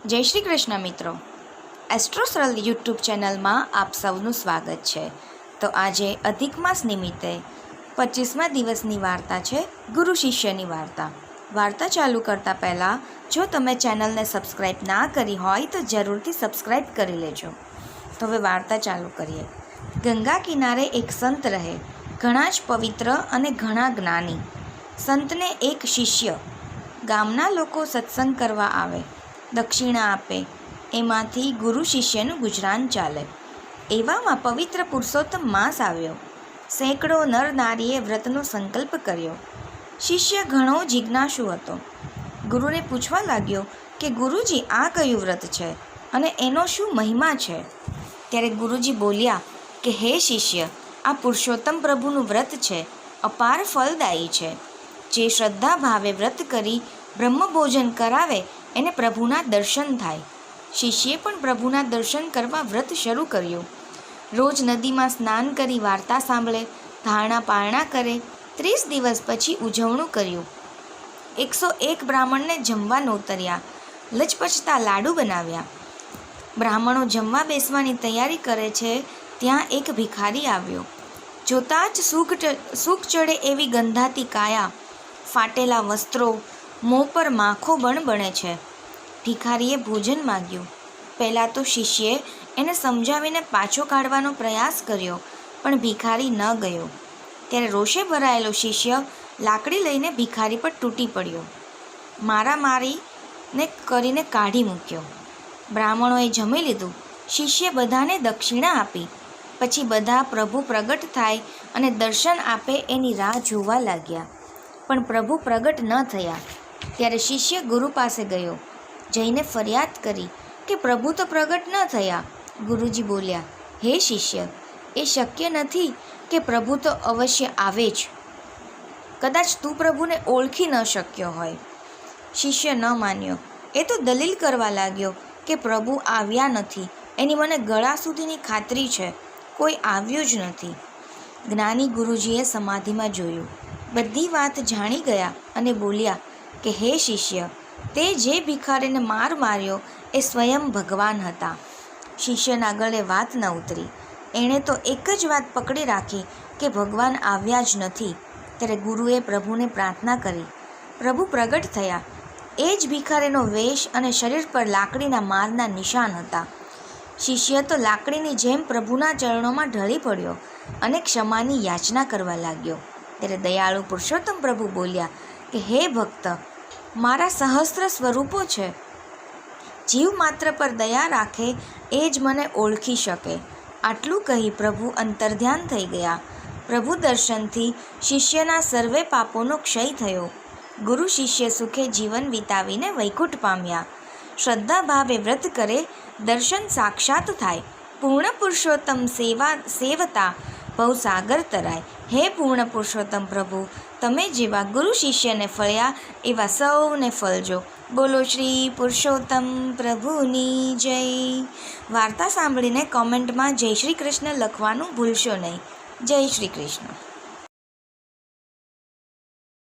જય શ્રી કૃષ્ણ મિત્રો, એસ્ટ્રો સરળ યુટ્યુબ ચેનલમાં આપ સૌનું સ્વાગત છે। તો આજે અધિક માસ નિમિત્તે 25મા દિવસની વાર્તા છે, ગુરુ શિષ્યની વાર્તા। વાર્તા ચાલુ કરતાં પહેલાં જો તમે ચેનલને સબસ્ક્રાઈબ ના કરી હોય તો જરૂરથી સબસ્ક્રાઈબ કરી લેજો। તો હવે વાર્તા ચાલુ કરીએ। ગંગા કિનારે એક સંત રહે, ઘણા જ પવિત્ર અને ઘણા જ્ઞાની। સંતને એક શિષ્ય। ગામના લોકો સત્સંગ કરવા આવે, દક્ષિણા આપે, એમાંથી ગુરુ શિષ્યનું ગુજરાન ચાલે। એવામાં પવિત્ર પુરુષોત્તમ માસ આવ્યો। સેંકડો નર નારીએ વ્રતનો સંકલ્પ કર્યો। શિષ્ય ઘણો જિજ્ઞાસુ હતો। ગુરુને પૂછવા લાગ્યો કે ગુરુજી, આ કયું વ્રત છે અને એનો શું મહિમા છે? ત્યારે ગુરુજી બોલ્યા કે હે શિષ્ય, આ પુરુષોત્તમ પ્રભુનું વ્રત છે, અપાર ફલદાયી છે। જે શ્રદ્ધા ભાવે વ્રત કરી બ્રહ્મભોજન કરાવે એને પ્રભુના દર્શન થાય। શિષ્યે પણ પ્રભુના દર્શન કરવા વ્રત શરૂ કર્યું। રોજ નદીમાં સ્નાન કરી વાર્તા સાંભળે, ધારણા પારણા કરે। 30 દિવસ પછી ઉજવણું કર્યું। 101 બ્રાહ્મણને જમવા નોતર્યા, લચપચતા લાડુ બનાવ્યા। બ્રાહ્મણો જમવા બેસવાની તૈયારી કરે છે, ત્યાં એક ભિખારી આવ્યો। જોતાં જ સૂક ચડે એવી ગંધાતી કાયા, ફાટેલા વસ્ત્રો, મોં પર માખો બણબણે છે। ભિખારીએ ભોજન માગ્યું। પહેલાં તો શિષ્યે એને સમજાવીને પાછો કાઢવાનો પ્રયાસ કર્યો, પણ ભિખારી ન ગયો। ત્યારે રોષે ભરાયેલો શિષ્ય લાકડી લઈને ભિખારી પર તૂટી પડ્યો, મારામારીને કરીને કાઢી મૂક્યો। બ્રાહ્મણોએ જમી લીધું। શિષ્યે બધાને દક્ષિણા આપી। પછી બધા પ્રભુ પ્રગટ થાય અને દર્શન આપે એની રાહ જોવા લાગ્યા, પણ પ્રભુ પ્રગટ ન થયા। ત્યારે શિષ્ય ગુરુ પાસે ગયો, જઈને ફરિયાદ કરી કે પ્રભુ તો પ્રગટ ન થયા। ગુરુજી બોલ્યા, હે શિષ્ય, એ શક્ય નથી કે પ્રભુ તો અવશ્ય આવે જ। કદાચ તું પ્રભુને ઓળખી ન શક્યો હોય। શિષ્ય ન માન્યો। એ તો દલીલ કરવા લાગ્યો કે પ્રભુ આવ્યા નથી, એની મને ગળા સુધીની ખાતરી છે, કોઈ આવ્યું જ નથી। જ્ઞાની ગુરુજીએ સમાધિમાં જોયું, બધી વાત જાણી ગયા અને બોલ્યા કે હે શિષ્ય, તે જે ભિખારીને માર માર્યો એ સ્વયં ભગવાન હતા। શિષ્યના ગળે વાત ન ઉતરી। એણે તો એક જ વાત પકડી રાખી કે ભગવાન આવ્યા જ નથી। ત્યારે ગુરુએ પ્રભુને પ્રાર્થના કરી। પ્રભુ પ્રગટ થયા। એ જ ભિખારીનો વેશ અને શરીર પર લાકડીના મારના નિશાન હતા। શિષ્ય તો લાકડીની જેમ પ્રભુના ચરણોમાં ઢળી પડ્યો અને ક્ષમાની યાચના કરવા લાગ્યો। ત્યારે દયાળુ પુરુષોત્તમ પ્રભુ બોલ્યા કે હે ભક્ત, મારા સહસ્ત્ર સ્વરૂપો છે, જીવ માત્ર પર દયા રાખે એ જ મને ઓળખી શકે। આટલું કહી પ્રભુ અંતર્ધ્યાન થઈ ગયા। પ્રભુ દર્શનથી શિષ્યના સર્વે પાપોનો ક્ષય થયો। ગુરુ શિષ્ય સુખે જીવન વિતાવીને વૈકુંઠ પામ્યા। શ્રદ્ધા ભાવે વ્રત કરે દર્શન સાક્ષાત થાય। પૂર્ણ પુરુષોત્તમ સેવતા ભવસાગર તરાય। હે પૂર્ણ પુરુષોત્તમ પ્રભુ, તમે જેવા ગુરુ શિષ્યને ફળ્યા એવા સૌને ફળજો। બોલો શ્રી પુરુષોત્તમ પ્રભુની જય। વાર્તા સાંભળીને કોમેન્ટમાં જય શ્રી કૃષ્ણ લખવાનું ભૂલશો નહીં। જય શ્રી કૃષ્ણ।